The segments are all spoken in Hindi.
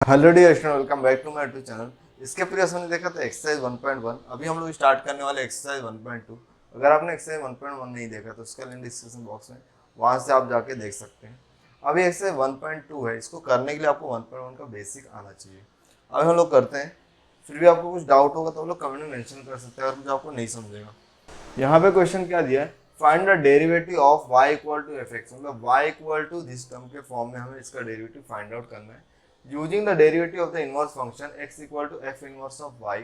Hello dear student, welcome back to my YouTube channel. इसके प्रीवियस हमने देखा था एक्सरसाइज 1.1। अभी हम लोग स्टार्ट करने वाले एक्सरसाइज 1.2। अगर आपने एक्सरसाइज 1.1 नहीं देखा तो उसका लिंक डिस्क्रिप्शन बॉक्स में, वहाँ से आप जाके देख सकते हैं। अभी एक्सरसाइज 1.2 है, इसको करने के लिए आपको 1.1 का बेसिक आना चाहिए। अभी हम लोग करते हैं। फिर भी आपको कुछ डाउट होगा तो आप लोग कमेंट में मेंशन कर सकते हैं अगर कुछ आपको नहीं समझेगा। यहाँ पे क्वेश्चन क्या दिया है, find the derivative of y equal to F X, मतलब y equal to this term के फॉर्म में हमें इसका डेरिवेटिव फाइंड आउट करना है using the derivative of the inverse function x equal to F inverse of y।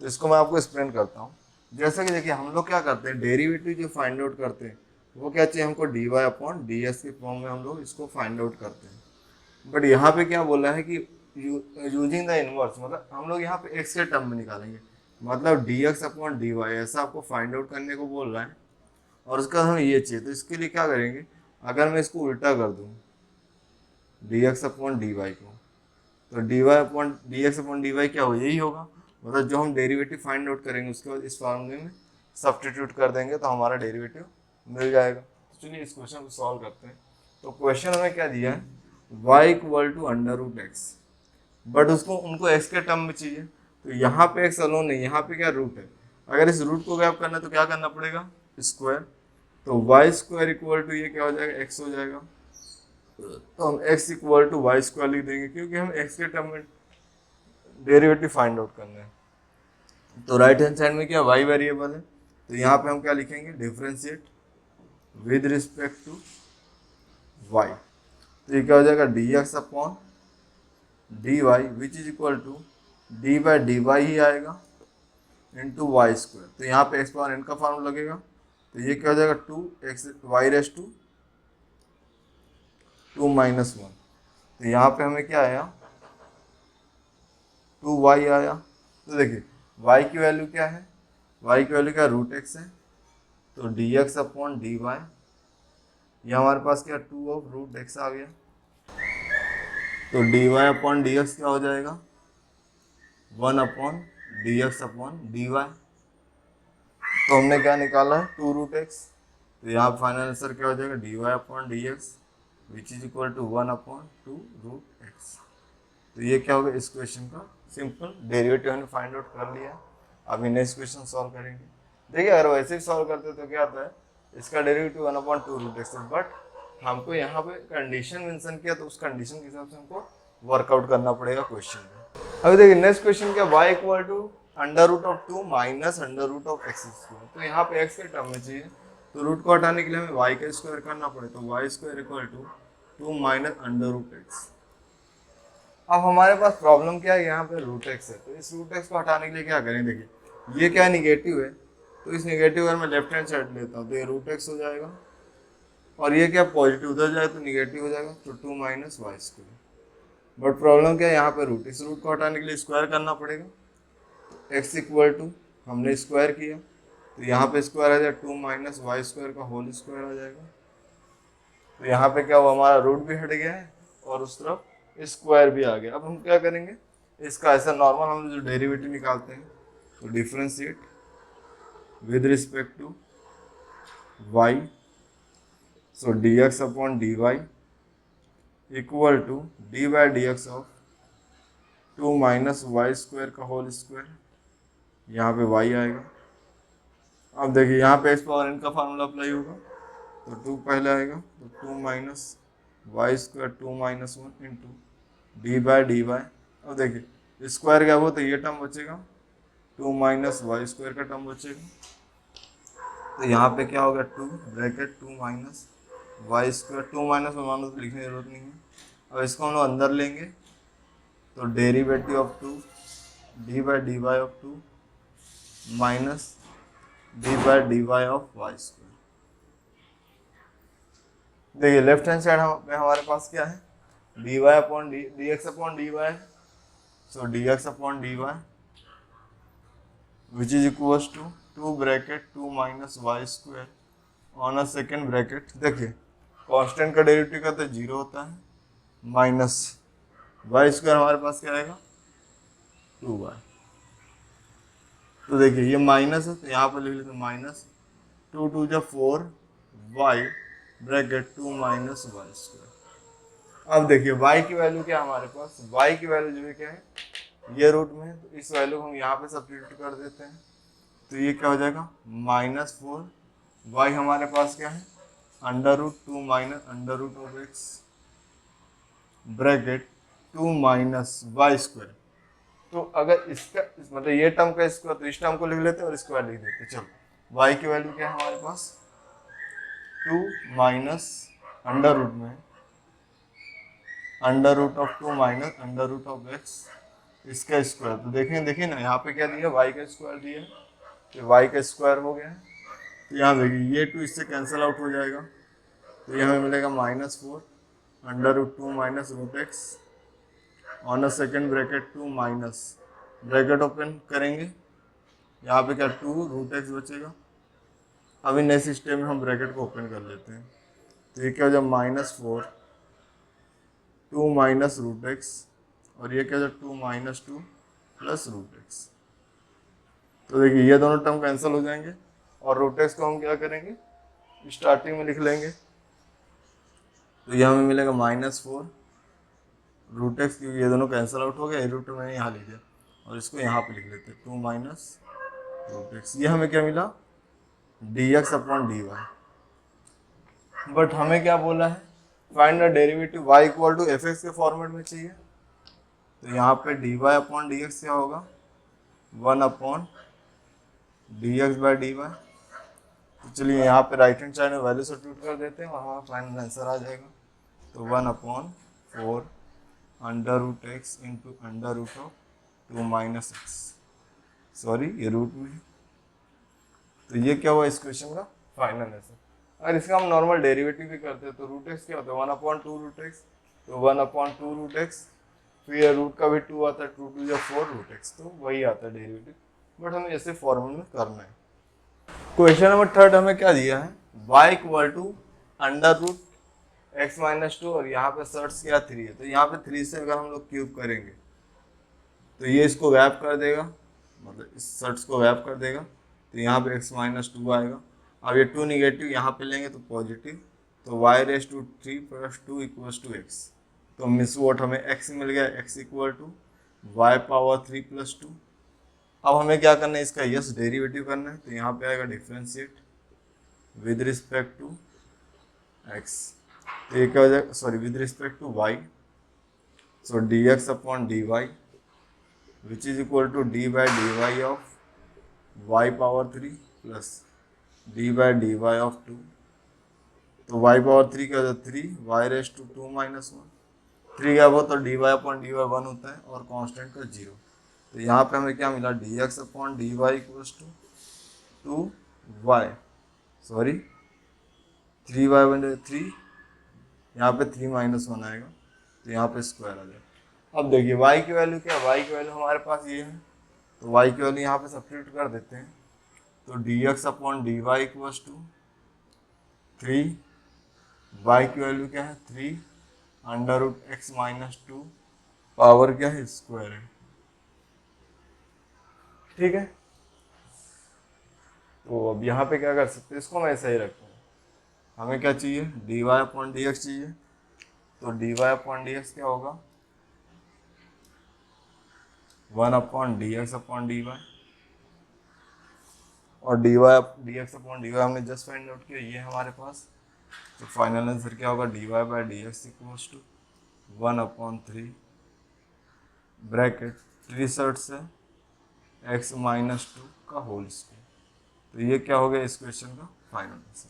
तो इसको मैं आपको एक्सप्लेन करता हूँ। जैसा कि देखिए, हम लोग क्या करते हैं, डेरिवेटिव जो फाइंड आउट करते हैं वो क्या चाहिए हमको, dy अपॉन ds के फॉर्म में हम लोग इसको फाइंड आउट करते हैं। बट यहाँ पे क्या बोला है कि यूजिंग द इनवर्स, मतलब हम लोग यहाँ पे x के टर्म में निकालेंगे, मतलब dx अपॉन dy, ऐसा आपको फाइंड आउट करने को बोल रहा है। और उसका हमें ये चाहिए, तो इसके लिए क्या करेंगे, अगर मैं इसको उल्टा कर दूँ dx अपॉन dy को, तो dx अपॉन dy क्या हो, यही होगा। मतलब जो हम डेरिवेटिव फाइंड आउट करेंगे उसके बाद इस फॉर्मूले में सब्स्टिट्यूट कर देंगे तो हमारा डेरिवेटिव मिल जाएगा। तो चलिए इस क्वेश्चन को सॉल्व करते हैं। तो क्वेश्चन हमें क्या दिया है, y equal to under root X, but उसको उनको x के टर्म में चाहिए। तो यहाँ पे x अलोन नहीं, यहाँ पे क्या रूट है। अगर इस रूट को गैप करना है तो क्या करना पड़ेगा, स्क्वायर। तो वाई स्क्वायर इक्वल टू ये क्या हो जाएगा, एक्स हो जाएगा। तो हम x equal to Y square लिख देंगे क्योंकि हम x के टर्म में डेरिवेटिव फाइंड आउट करना है। तो राइट हैंड साइड में क्या y वेरिएबल है, तो यहाँ पे हम क्या लिखेंगे, differentiate with respect to y। तो ये क्या हो जाएगा, dx upon dy which is equal to D by D Y ही आएगा इंटू वाई स्क्वायर। तो यहाँ पे एक्स पावर एन का फॉर्मूला लगेगा, तो ये क्या हो जाएगा, 2x Y raise to 2 minus 1। तो यहाँ पे हमें क्या आया, 2y आया। तो देखिए y की वैल्यू क्या है, y की वैल्यू क्या, रूट एक्स है। तो dx अपॉन dy, ये हमारे पास क्या, 2 ऑफ रूट एक्स आ गया। तो dy अपॉन dx क्या हो जाएगा, 1 अपॉन dx अपॉन dy। तो हमने क्या निकाला है, 2 रूट एक्स। तो यहाँ फाइनल आंसर क्या हो जाएगा, dy upon dx which is equal to 1 upon 2 root X. तो ये क्या होगा, इस क्वेश्चन का सिंपल डेरिवेटिव हमने फाइंड आउट कर लिया। अभी नेक्स्ट क्वेश्चन सॉल्व करेंगे। देखिए अगर वैसे ही सॉल्व करते तो क्या आता है, इसका derivative 1 upon 2 root X, but हमको यहाँ पे कंडीशन मेंशन किया तो उस कंडीशन के हिसाब से हमको वर्कआउट करना पड़ेगा क्वेश्चन में। अभी देखिए नेक्स्ट क्वेश्चन क्या, y equal to under root of 2 minus under root of X square. तो यहाँ पे x के टर्म में चाहिए, तो रूट को हटाने के लिए हमें y का स्क्वायर करना पड़े, तो y square equal to 2 minus under root X. अब हमारे पास प्रॉब्लम क्या है, यहाँ पे रूट एक्स है, तो इस रूट एक्स को हटाने के लिए क्या करें, देखिए ये क्या निगेटिव है, तो इस निगेटिव अगर मैं लेफ्ट हैंड साइड लेता हूँ तो ये रूट एक्स हो जाएगा, और ये क्या पॉजिटिव उधर जाए तो निगेटिव हो जाएगा, तो 2 minus Y square. But problem क्या है, यहाँ पे रूट, इस रूट को हटाने के लिए स्क्वायर करना पड़ेगा। एक्स इक्वल टू हमने स्क्वायर किया, तो यहाँ पे स्क्वायर आ जाएगा 2 माइनस वाई स्क्वायर का होल स्क्वायर आ जाएगा। तो यहाँ पे क्या हुआ, हमारा रूट भी हट गया है और उस तरफ स्क्वायर भी आ गया। अब हम क्या करेंगे, इसका ऐसा नॉर्मल हम जो डेरिवेटिव निकालते हैं, तो differentiate with respect to y, so dx upon dy equal to D by D X of 2 minus Y square का होल स्क्वायर, यहाँ पे y आएगा। अब देखिए यहाँ पे एक्स पावर n का फार्मूला अप्लाई होगा, तो 2 पहले आएगा, तो 2 minus Y square 2 minus 1 into D by D Y. अब देखिए स्क्वायर क्या हुआ, तो ये टर्म बचेगा, 2 माइनस वाई स्क्वायर का टर्म बचेगा। तो यहाँ पे क्या होगा, 2 bracket 2 minus Y square, 2 minus one तो लिखने की जरूरत नहीं है। अब इसको हम लोग अंदर लेंगे, तो derivative of 2 D by D Y of 2 minus D by D Y of Y square. देखिए लेफ्ट हैंड साइड में हमारे पास क्या है, D Y upon D X upon D Y, so D X upon D Y which is equals to 2 bracket 2 minus Y square on a second bracket. देखिए कांस्टेंट का डेरिवेटिव का तो 0 होता है, माइनस वाई स्क्वायर हमारे पास क्या आएगा, 2y। तो देखिए ये माइनस है, तो यहाँ पर लिख लेते माइनस 2 2 जा 4 y bracket 2 minus Y square. अब देखिए y की वैल्यू क्या है हमारे पास, y की वैल्यू जो है क्या है, ये रूट में है, तो इस वैल्यू को हम यहाँ पे सब्स्टिट्यूट कर देते हैं, तो ये क्या हो जाएगा -4, y हमारे पास क्या है √2 minus √x bracket 2 minus Y square. तो अगर इसका मतलब ये टर्म का स्क्वायर, तो इस टर्म को लिख लेते हैं और स्क्वायर लिख देते हैं। चलो y की वैल्यू क्या है हमारे पास 2 माइनस अंडर रूट में √2 माइनस √x इसका स्क्वायर। तो देखिए ना यहाँ पे क्या दिया, y का स्क्वायर दिया, तो y का स्क्वायर हो गया है। तो यहाँ देखिए ये 2 इससे कैंसिल आउट हो जाएगा, तो ये हमें मिलेगा -4 √2 minus √x on a second bracket 2 minus bracket open करेंगे, यहाँ पे क्या 2 √x बचेगा। अब इन ऐसे स्टेप में हम ब्रैकेट को ओपन कर लेते हैं, तो ये क्या हो जाए -4 2 माइनस √x और ये क्या हो जाए 2 माइनस 2 प्लस √x। तो देखिए ये दोनों टर्म कैंसिल हो जाएंगे और √x को हम क्या करेंगे स्टार्टिंग में लिख लेंगे, तो ये हमें मिलेगा -4 √x, क्योंकि ये दोनों कैंसिल आउट हो गया, रूट मैंने यहाँ लिख दिया और इसको यहाँ पे लिख लेते हैं 2 माइनस √x। ये हमें क्या मिला dx अपॉन dy। बट हमें क्या बोला है find the derivative y equal to fx के फॉर्मेट में चाहिए, तो यहाँ पे dy अपॉन dx क्या होगा 1 अपॉन dx बाई dy। तो चलिए यहाँ पे राइट हैंड साइड में वैल्यू सब्स्टिट्यूट कर देते हैं और हमारा फाइनल आंसर आ जाएगा। तो 1 upon 4 √x into √2 minus x, sorry ये रूट में है। तो ये क्या हुआ इस क्वेश्चन का फाइनल आंसर। अगर इसका हम नॉर्मल डेरिवेटिव भी करते हैं तो √x क्या होता है 1/2 √x, तो 1/2 √x, फिर ये रूट का भी 2 आता है, 2 2 4 √x, तो वही आता है डेरिवेटिव, बट हमें ऐसे फॉर्मूले में करना है। क्वेश्चन नंबर 3 हमें क्या दिया है y इक्वल टू √x - 2 और यहाँ पे सर्ट्स क्या 3 है, तो यहाँ पे 3 से अगर हम लोग क्यूब करेंगे तो ये इसको वैप कर देगा, मतलब इस सर्ट्स को वैप कर देगा, तो यहाँ पे x - 2 आएगा। अब ये 2 निगेटिव यहाँ पे लेंगे तो पॉजिटिव, तो y3 + 2 = x। तो मिस वॉट हमें x मिल गया, x इक्वल टू y³ + 2। अब हमें क्या करना है इसका यस डेरिवेटिव करना है, तो यहाँ पे आएगा differentiate with respect to x, तो ये क्या हो जाएगा sorry with respect to y, so dx upon dy which is equal to d/dy of y³ plus d/dy of 2। तो y³ क्या होता है 3, y2 - 1, 3 क्या वो तो dy अपॉन dy 1 होता है और कांस्टेंट का 0। तो यहाँ पे हमें क्या मिला dx upon dy = 2y, sorry 3y बन 3, यहाँ पे 3 - 1 आएगा, तो यहाँ पे स्क्वायर आ जाएगा। अब देखिए y की वैल्यू क्या है, y की वैल्यू हमारे पास ये है, तो y की वैल्यू यहाँ पे सब्स्टिट्यूट कर देते हैं, तो dx अपॉन dy = 3, y की वैल्यू क्या है 3 √x - 2 पावर क्या है स्क्वायर है, ठीक है। तो अब यहाँ पे क्या कर सकते हैं, इसको मैं ऐसा ही रखता हूँ। हमें क्या चाहिए dy अपॉन dx चाहिए, तो dy अपॉन dx क्या होगा 1 अपॉन dx अपॉन dy, और dx अपॉन dy हमने जस्ट फाइंड आउट किया, ये हमारे पास। तो फाइनल आंसर क्या होगा dy/dx = 1/3 ब्रैकेट 3 सर्ट से x - 2 का होल स्क्वायर। तो ये क्या हो गया इस क्वेश्चन का फाइनल आंसर।